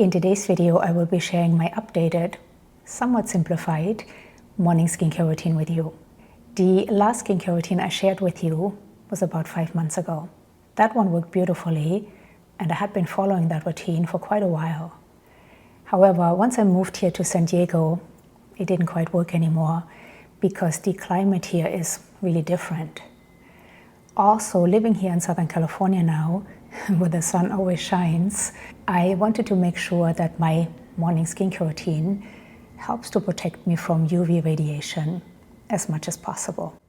In today's video, I will be sharing my updated, somewhat simplified morning skincare routine with you. The last skincare routine I shared with you was about 5 months ago. That one worked beautifully, and I had been following that routine for quite a while. However, once I moved here to San Diego, it didn't quite work anymore because the climate here is really different. Also, living here in Southern California now, where the sun always shines, I wanted to make sure that my morning skincare routine helps to protect me from UV radiation as much as possible.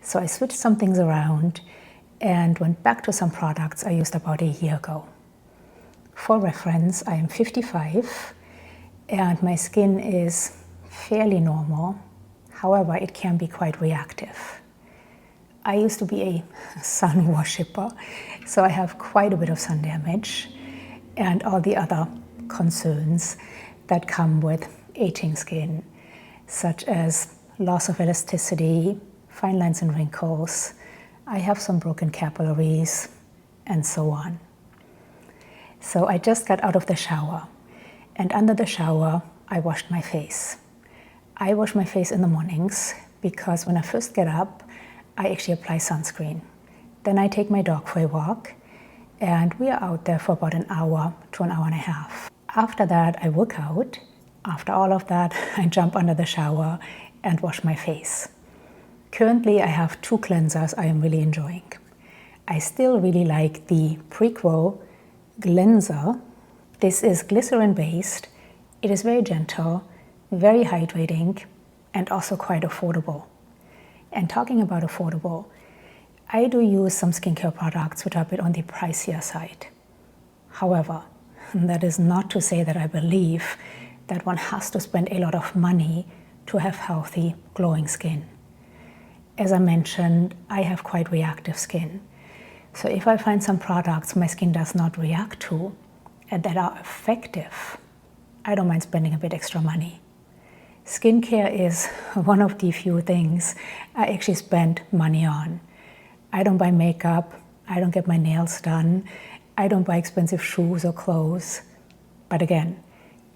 So I switched some things around and went back to some products I used about a year ago. For reference, I am 55 and my skin is fairly normal. However, it can be quite reactive. I used to be a sun worshipper, so I have quite a bit of sun damage and all the other concerns that come with aging skin, such as loss of elasticity, fine lines and wrinkles. I have some broken capillaries, and so on. So I just got out of the shower, and under the shower, I washed my face. I wash my face in the mornings because when I first get up, I actually apply sunscreen. Then I take my dog for a walk, and we are out there for about an hour to an hour and a half. After that, I work out. After all of that, I jump under the shower and wash my face. Currently, I have 2 cleansers I am really enjoying. I still really like the Prequel Cleanser. This is glycerin-based. It is very gentle, very hydrating, and also quite affordable. And talking about affordable, I do use some skincare products which are a bit on the pricier side. However, that is not to say that I believe that one has to spend a lot of money to have healthy, glowing skin. As I mentioned, I have quite reactive skin. So if I find some products my skin does not react to and that are effective, I don't mind spending a bit extra money. Skincare is one of the few things I actually spend money on. I don't buy makeup, I don't get my nails done, I don't buy expensive shoes or clothes. But again,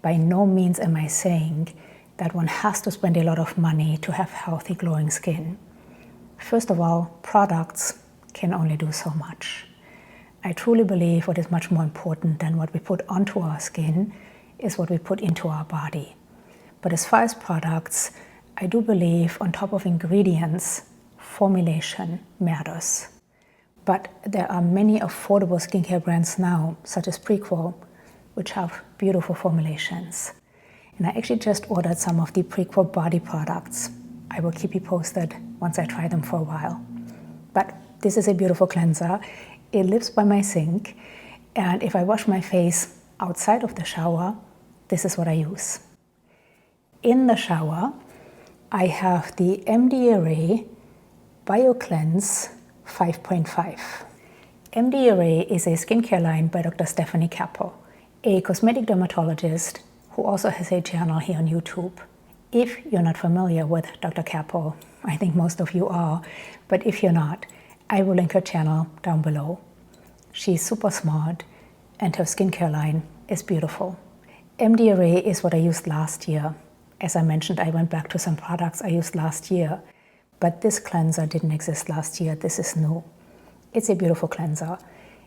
by no means am I saying that one has to spend a lot of money to have healthy, glowing skin. First of all, products can only do so much. I truly believe what is much more important than what we put onto our skin is what we put into our body. But as far as products, I do believe on top of ingredients, formulation matters. But there are many affordable skincare brands now, such as Prequel, which have beautiful formulations. And I actually just ordered some of the Prequel body products. I will keep you posted once I try them for a while. But this is a beautiful cleanser. It lives by my sink. And if I wash my face outside of the shower, this is what I use. In the shower, I have the MD Array BioCleanse 5.5. MD Array is a skincare line by Dr. Stephanie Capo, a cosmetic dermatologist who also has a channel here on YouTube. If you're not familiar with Dr. Capo, I think most of you are, but if you're not, I will link her channel down below. She's super smart and her skincare line is beautiful. MD Array is what I used last year. As I mentioned, I went back to some products I used last year, but this cleanser didn't exist last year. This is new. It's a beautiful cleanser.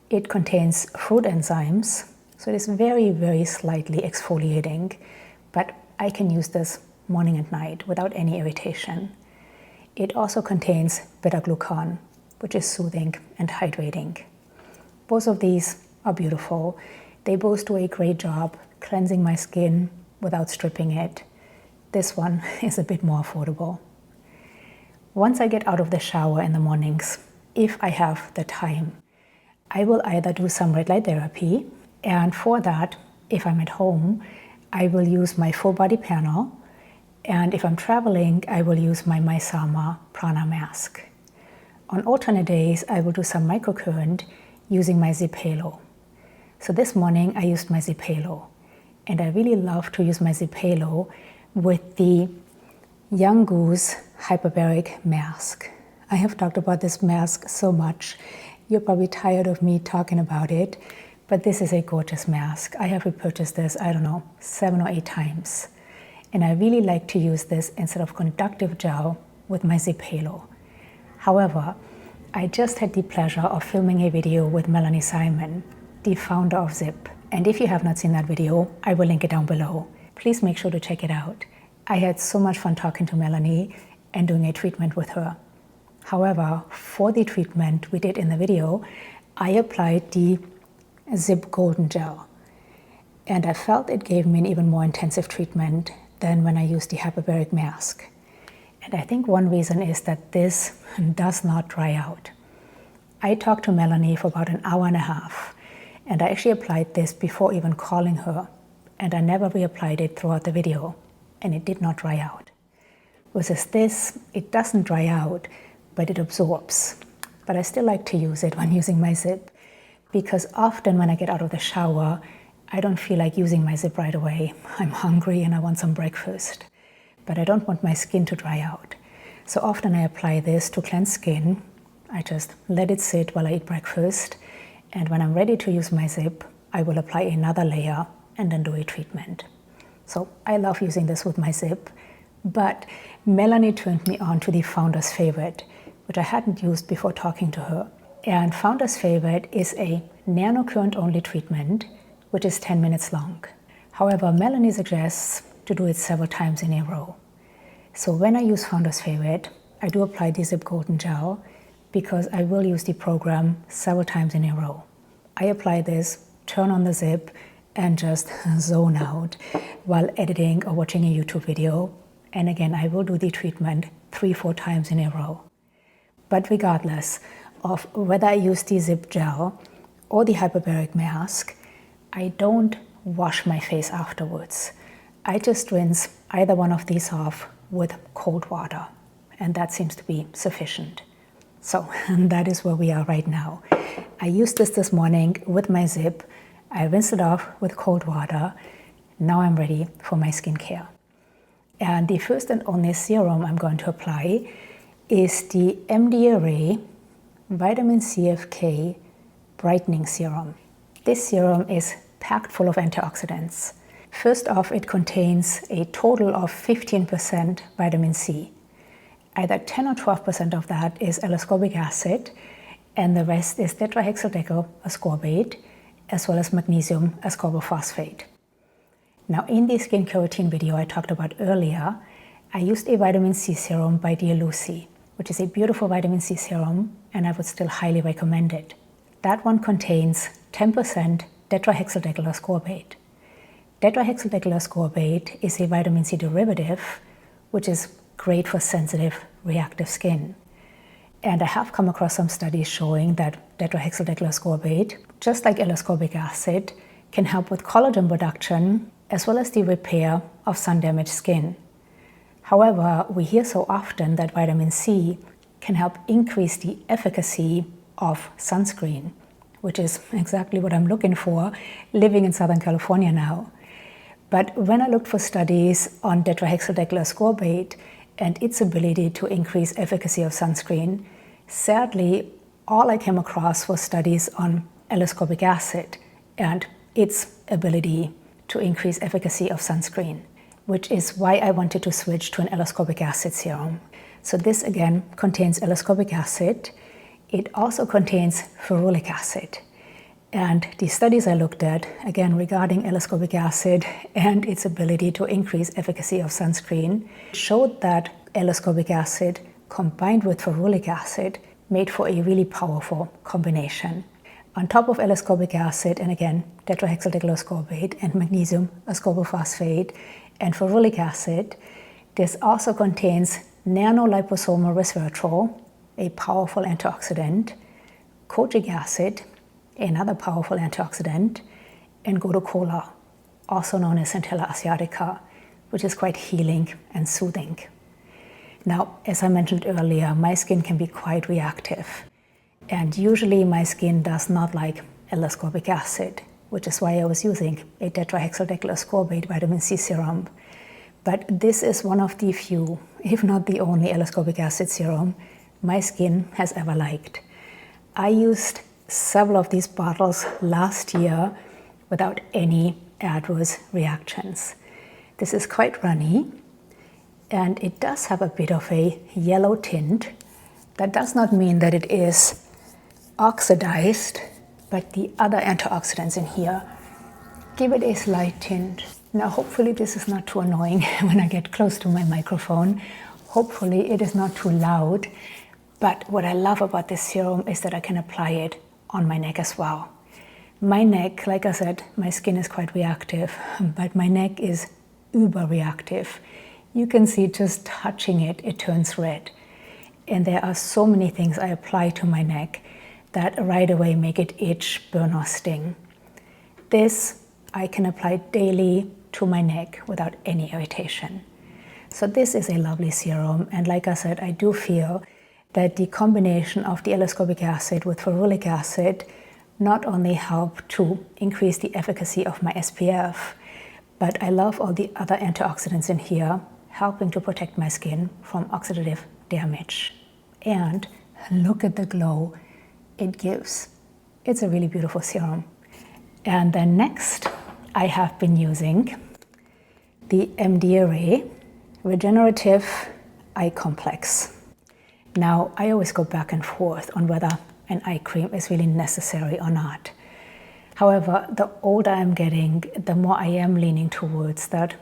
It contains fruit enzymes, so it is very, very slightly exfoliating, but I can use this morning and night without any irritation. It also contains beta-glucan, which is soothing and hydrating. Both of these are beautiful. They both do a great job cleansing my skin without stripping it. This one is a bit more affordable. Once I get out of the shower in the mornings, if I have the time, I will either do some red light therapy, and for that, if I'm at home, I will use my full body panel, and if I'm traveling, I will use my Maysama Prana mask. On alternate days, I will do some microcurrent using my Zipelo. So this morning I used my Zipelo, and I really love to use my Zipelo with the Young Goose Hyperbaric Mask. I have talked about this mask so much, you're probably tired of me talking about it, But this is a gorgeous mask. I have repurchased this, I don't know, 7 or 8 times. And I really like to use this instead of conductive gel with my Zip Halo. However, I just had the pleasure of filming a video with Melanie Simon, the founder of Zip. And if you have not seen that video, I will link it down below. Please make sure to check it out. I had so much fun talking to Melanie and doing a treatment with her. However, for the treatment we did in the video, I applied the Zip Golden Gel. And I felt it gave me an even more intensive treatment than when I used the hyperbaric mask. And I think one reason is that this does not dry out. I talked to Melanie for about an hour and a half, and I actually applied this before even calling her, and I never reapplied it throughout the video, and it did not dry out. Versus this, it doesn't dry out, but it absorbs. But I still like to use it when using my Zip, because often when I get out of the shower, I don't feel like using my Zip right away. I'm hungry and I want some breakfast. But I don't want my skin to dry out. So often I apply this to cleanse skin. I just let it sit while I eat breakfast. And when I'm ready to use my Zip, I will apply another layer and then do a treatment. So I love using this with my Zip. But Melanie turned me on to the Founder's Favorite, which I hadn't used before talking to her. And Founder's Favorite is a nanocurrent only treatment, which is 10 minutes long. However, Melanie suggests to do it several times in a row. So when I use Founder's Favorite, I do apply the Zip Golden Gel because I will use the program several times in a row. I apply this, turn on the Zip, and just zone out while editing or watching a YouTube video. And again, I will do the treatment 3-4 times in a row. But regardless of whether I use the Zip Gel or the hyperbaric mask, I don't wash my face afterwards. I just rinse either one of these off with cold water, and that seems to be sufficient. So that is where we are right now. I used this morning with my Zip. I rinsed it off with cold water. Now I'm ready for my skincare. And the first and only serum I'm going to apply is the MD Array Vitamin CFK Brightening Serum. This serum is packed full of antioxidants. First off, it contains a total of 15% vitamin C. Either 10 or 12% of that is L-ascorbic acid, and the rest is tetrahexyldecyl ascorbate, as well as magnesium ascorbophosphate. Now, in the skincare routine video I talked about earlier, I used a vitamin C serum by Dear Lucy, which is a beautiful vitamin C serum, and I would still highly recommend it. That one contains 10% tetrahexyldecyl ascorbate. Tetrahexyldecyl ascorbate is a vitamin C derivative, which is great for sensitive, reactive skin. And I have come across some studies showing that tetrahexyldecyl ascorbate, just like L-ascorbic acid, can help with collagen production as well as the repair of sun-damaged skin. However, we hear so often that vitamin C can help increase the efficacy of sunscreen, which is exactly what I'm looking for living in Southern California now. But when I looked for studies on tetrahexyldecyl ascorbate and its ability to increase efficacy of sunscreen, sadly, all I came across was studies on L-ascorbic acid and its ability to increase efficacy of sunscreen, which is why I wanted to switch to an L-ascorbic acid serum. So this again contains L-ascorbic acid. It also contains ferulic acid. And the studies I looked at, again regarding L-ascorbic acid and its ability to increase efficacy of sunscreen, showed that L-ascorbic acid combined with ferulic acid made for a really powerful combination. On top of L-ascorbic acid, and again, tetrahexyldecyl ascorbate and magnesium ascorbophosphate and ferulic acid, this also contains nanoliposomal resveratrol, a powerful antioxidant, kojic acid, another powerful antioxidant, and gotu kola, also known as Centella asiatica, which is quite healing and soothing. Now, as I mentioned earlier, my skin can be quite reactive. And usually my skin does not like L-ascorbic acid, which is why I was using a tetrahexyldecyl ascorbate vitamin C serum. But this is one of the few, if not the only L-ascorbic acid serum my skin has ever liked. I used several of these bottles last year without any adverse reactions. This is quite runny, and it does have a bit of a yellow tint. That does not mean that it is oxidized, but the other antioxidants in here give it a slight tint. Now, hopefully this is not too annoying when I get close to my microphone. Hopefully it is not too loud. But what I love about this serum is that I can apply it on my neck as well. My neck, like I said, my skin is quite reactive, but my neck is uber reactive. You can see just touching it, it turns red. And there are so many things I apply to my neck that right away make it itch, burn, or sting. This I can apply daily to my neck without any irritation. So this is a lovely serum, and like I said, I do feel that the combination of the L-ascorbic acid with ferulic acid not only help to increase the efficacy of my SPF, but I love all the other antioxidants in here, helping to protect my skin from oxidative damage. And look at the glow it gives. It's a really beautiful serum. And then next, I have been using the MD Regenerative Eye Complex. Now, I always go back and forth on whether an eye cream is really necessary or not. However, the older I'm getting, the more I am leaning towards that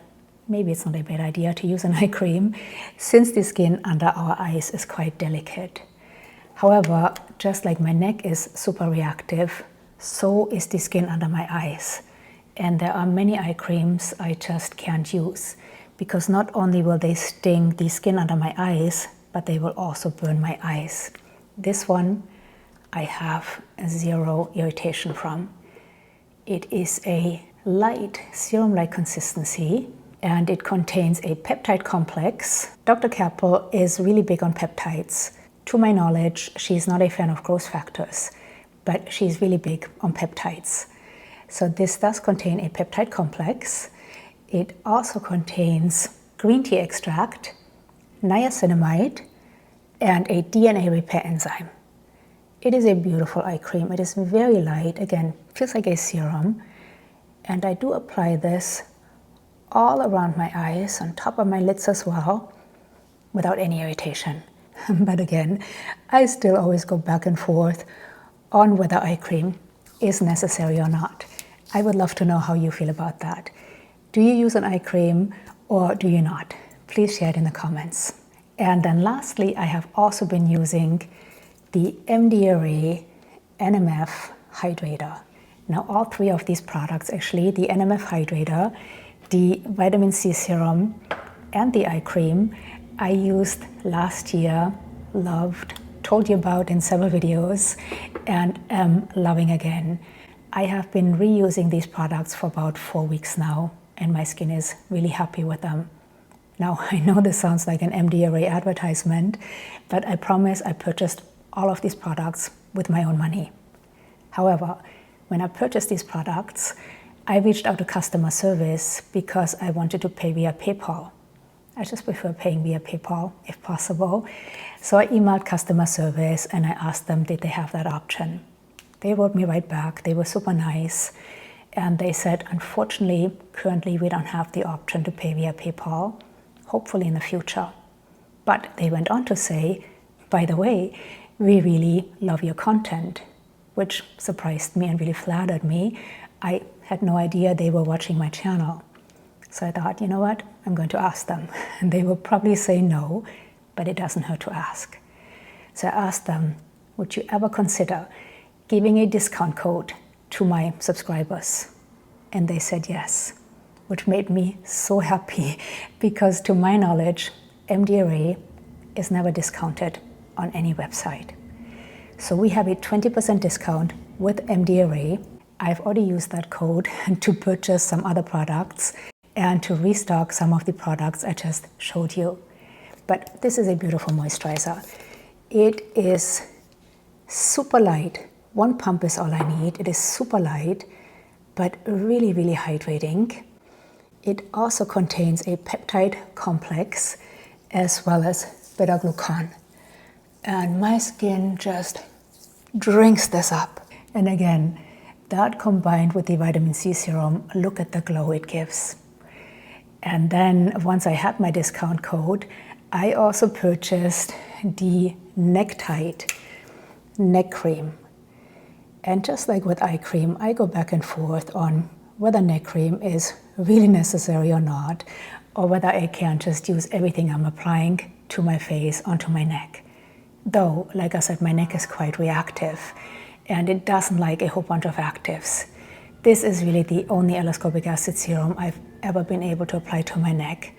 maybe it's not a bad idea to use an eye cream, since the skin under our eyes is quite delicate. However, just like my neck is super reactive, so is the skin under my eyes. And there are many eye creams I just can't use, because not only will they sting the skin under my eyes, but they will also burn my eyes. This one I have zero irritation from. It is a light serum-like consistency, and it contains a peptide complex. Dr. Kappel is really big on peptides. To my knowledge, she's not a fan of growth factors, but she's really big on peptides. So this does contain a peptide complex. It also contains green tea extract, niacinamide, and a DNA repair enzyme. It is a beautiful eye cream. It is very light. Again, feels like a serum. And I do apply this all around my eyes, on top of my lids as well, without any irritation. But again, I still always go back and forth on whether eye cream is necessary or not. I would love to know how you feel about that. Do you use an eye cream or do you not? Please share it in the comments. And then lastly, I have also been using the MD NMF Hydrator. Now all three of these products, actually, the NMF Hydrator, the vitamin C serum, and the eye cream, I used last year, loved, told you about in several videos, and am loving again. I have been reusing these products for about 4 weeks now, and my skin is really happy with them. Now, I know this sounds like an MD advertisement, but I promise I purchased all of these products with my own money. However, when I purchased these products, I reached out to customer service because I wanted to pay via PayPal. I just prefer paying via PayPal if possible. So I emailed customer service and I asked them, did they have that option? They wrote me right back. They were super nice. And they said, unfortunately, currently we don't have the option to pay via PayPal, hopefully in the future. But they went on to say, by the way, we really love your content, which surprised me and really flattered me. I had no idea they were watching my channel. So I thought, you know what, I'm going to ask them. And they will probably say no, but it doesn't hurt to ask. So I asked them, would you ever consider giving a discount code to my subscribers? And they said yes, which made me so happy because to my knowledge, MD is never discounted on any website. So we have a 20% discount with MD I've already used that code to purchase some other products and to restock some of the products I just showed you. But this is a beautiful moisturizer. It is super light. One pump is all I need. It is super light, but really, really hydrating. It also contains a peptide complex as well as beta-glucan. And my skin just drinks this up. And again, that combined with the vitamin C serum, look at the glow it gives. And then once I had my discount code, I also purchased the Neck-Tite neck cream. And just like with eye cream, I go back and forth on whether neck cream is really necessary or not, or whether I can just use everything I'm applying to my face onto my neck. Though, like I said, my neck is quite reactive and it doesn't like a whole bunch of actives. This is really the only L-ascorbic acid serum I've ever been able to apply to my neck.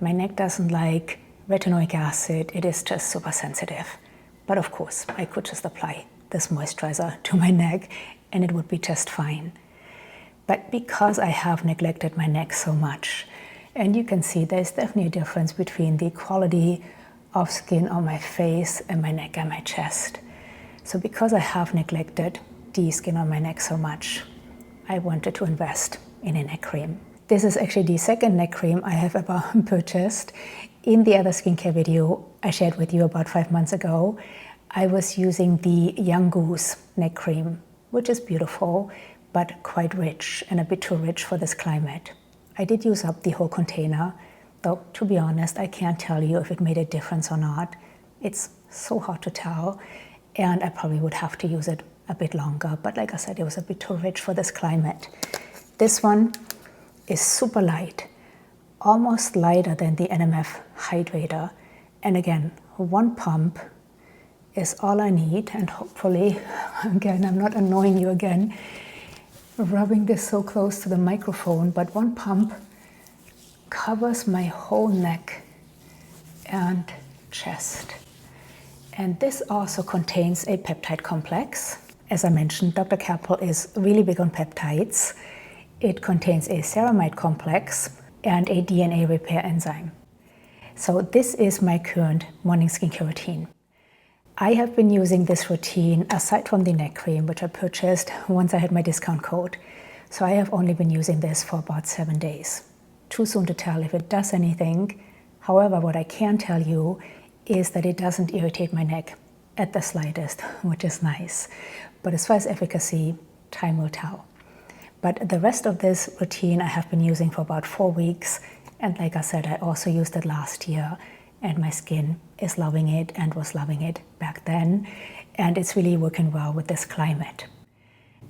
My neck doesn't like retinoic acid, it is just super sensitive. But of course, I could just apply this moisturizer to my neck and it would be just fine. But because I have neglected my neck so much, and you can see there's definitely a difference between the quality of skin on my face and my neck and my chest. So because I have neglected the skin on my neck so much, I wanted to invest in a neck cream. This is actually the second neck cream I have ever purchased. In the other skincare video I shared with you about 5 months ago, I was using the Young Goose neck cream, which is beautiful, but quite rich and a bit too rich for this climate. I did use up the whole container, though to be honest, I can't tell you if it made a difference or not. It's so hard to tell, and I probably would have to use it a bit longer, but like I said, it was a bit too rich for this climate. This one is super light, almost lighter than the NMF Hydrator. And again, one pump is all I need, and hopefully, again, I'm not annoying you again, rubbing this so close to the microphone, but one pump covers my whole neck and chest. And this also contains a peptide complex. As I mentioned, Dr. Capel is really big on peptides. It contains a ceramide complex and a DNA repair enzyme. So this is my current morning skincare routine. I have been using this routine aside from the neck cream, which I purchased once I had my discount code. So I have only been using this for about 7 days. Too soon to tell if it does anything. However, what I can tell you is that it doesn't irritate my neck at the slightest, which is nice. But as far as efficacy, time will tell. But the rest of this routine I have been using for about 4 weeks. And like I said, I also used it last year. And my skin is loving it and was loving it back then. And it's really working well with this climate.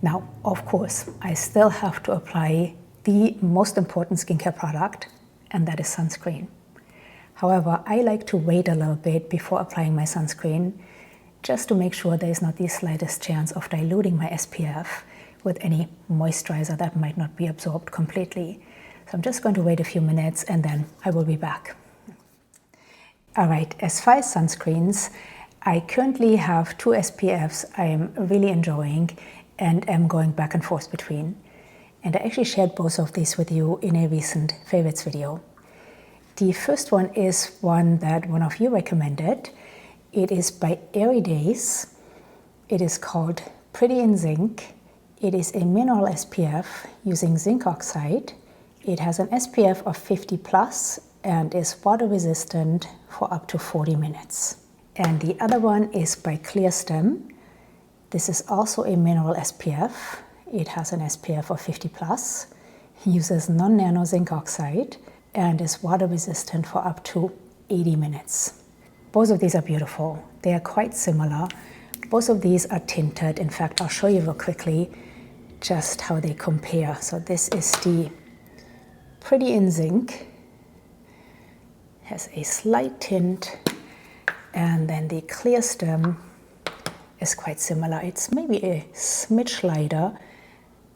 Now, of course, I still have to apply the most important skincare product, and that is sunscreen. However, I like to wait a little bit before applying my sunscreen, just to make sure there is not the slightest chance of diluting my SPF with any moisturizer that might not be absorbed completely. So I'm just going to wait a few minutes and then I will be back. All right, as far as sunscreens, I currently have 2 SPFs I am really enjoying and am going back and forth between. And I actually shared both of these with you in a recent favorites video. The first one is one that one of you recommended. It is by Airy Days. It is called Pretty in Zinc. It is a mineral SPF using zinc oxide. It has an SPF of 50 plus and is water resistant for up to 40 minutes. And the other one is by Clearstem. This is also a mineral SPF. It has an SPF of 50 plus, uses non-nano zinc oxide, and is water resistant for up to 80 minutes. Both of these are beautiful. They are quite similar. Both of these are tinted. In fact, I'll show you real quickly just how they compare. So this is the Pretty in Zinc. Has a slight tint, and then the Clearstem is quite similar. It's maybe a smidge lighter,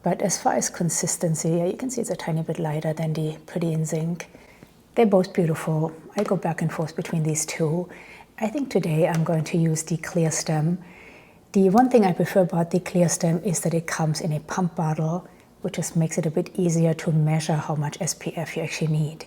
but as far as consistency, you can see it's a tiny bit lighter than the Pretty in Zinc. They're both beautiful. I go back and forth between these two. I think today I'm going to use the Clearstem. The one thing I prefer about the Clearstem is that it comes in a pump bottle, which just makes it a bit easier to measure how much SPF you actually need,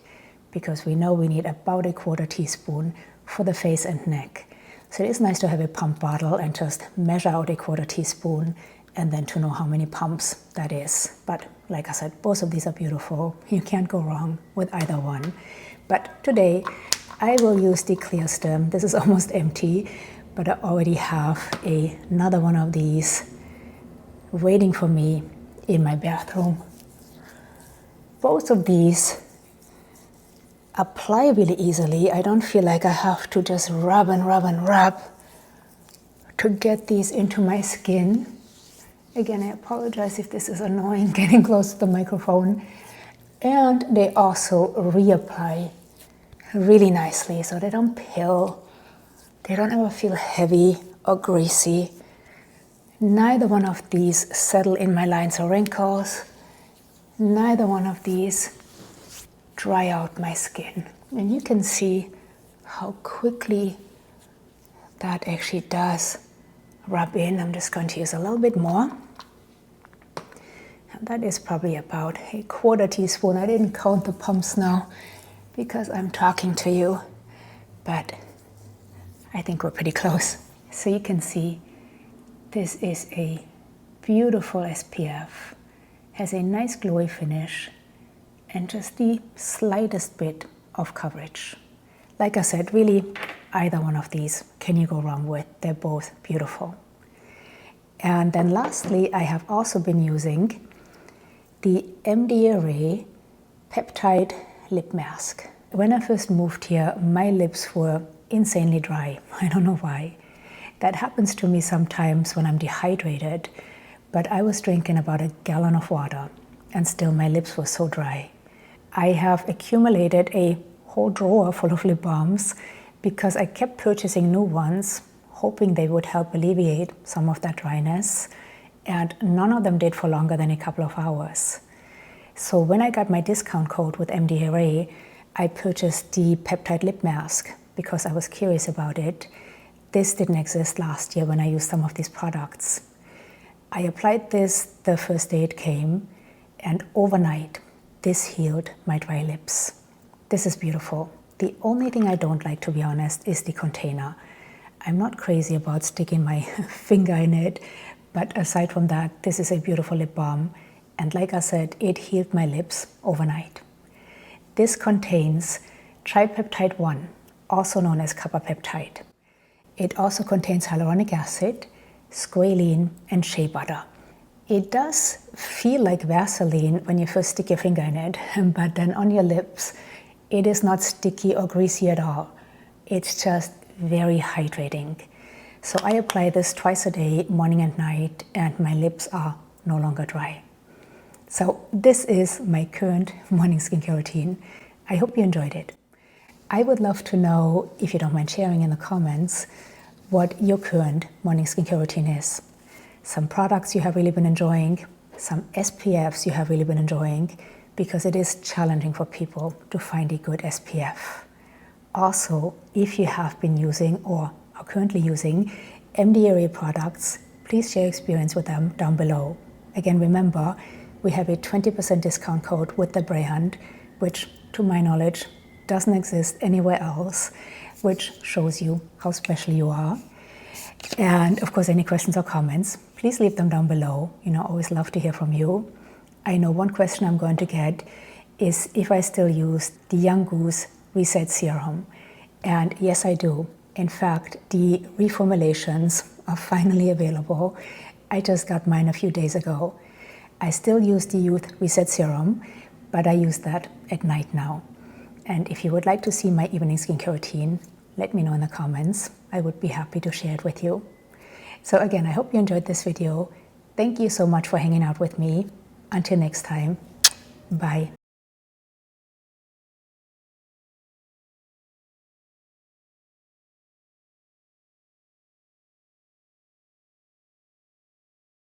because we know we need about a 1/4 teaspoon for the face and neck. So it is nice to have a pump bottle and just measure out a 1/4 teaspoon and then to know how many pumps that is. But like I said, both of these are beautiful. You can't go wrong with either one. But today I will use the Clearstem. This is almost empty, but I already have another one of these waiting for me in my bathroom. Both of these apply really easily. I don't feel like I have to just rub and rub and rub to get these into my skin. Again, I apologize if this is annoying getting close to the microphone. And they also reapply really nicely, so they don't pill. They don't ever feel heavy or greasy. Neither one of these settle in my lines or wrinkles. Neither one of these dry out my skin. And you can see how quickly that actually does rub in. I'm just going to use a little bit more. And that is probably about a 1/4 teaspoon. I didn't count the pumps now because I'm talking to you, but I think we're pretty close. So you can see this is a beautiful SPF. Has a nice glowy finish and just the slightest bit of coverage. Like I said, really either one of these can you go wrong with. They're both beautiful. And then lastly, I have also been using the MD Array Peptide Lip Mask. When I first moved here, my lips were insanely dry. I don't know why. That happens to me sometimes when I'm dehydrated, but I was drinking about 1 gallon of water and still my lips were so dry. I have accumulated a whole drawer full of lip balms because I kept purchasing new ones, hoping they would help alleviate some of that dryness, and none of them did for longer than a couple of hours. So when I got my discount code with MD Array, I purchased the Peptide Lip Mask because I was curious about it. This didn't exist last year when I used some of these products. I applied this the first day it came, and overnight, this healed my dry lips. This is beautiful. The only thing I don't like, to be honest, is the container. I'm not crazy about sticking my finger in it, but aside from that, this is a beautiful lip balm. And like I said, it healed my lips overnight. This contains tripeptide 1, also known as copper peptide. It also contains hyaluronic acid, squalene, and shea butter. It does feel like Vaseline when you first stick your finger in it, but then on your lips, it is not sticky or greasy at all. It's just very hydrating. So I apply this twice a day, morning and night, and my lips are no longer dry. So this is my current morning skincare routine. I hope you enjoyed it. I would love to know, if you don't mind sharing in the comments, what your current morning skincare routine is. Some products you have really been enjoying, some SPFs you have really been enjoying, because it is challenging for people to find a good SPF. Also, if you have been using or are currently using MD Array products, please share your experience with them down below. Again, remember, we have a 20% discount code with the brand, which to my knowledge doesn't exist anywhere else, which shows you how special you are. And of course, any questions or comments, please leave them down below. Always love to hear from you. I know one question I'm going to get is if I still use the Young Goose Reset Serum. And yes, I do. In fact, the reformulations are finally available. I just got mine a few days ago. I still use the Youth Reset Serum, but I use that at night now. And if you would like to see my evening skincare routine, let me know in the comments. I would be happy to share it with you. So again, I hope you enjoyed this video. Thank you so much for hanging out with me. Until next time, bye.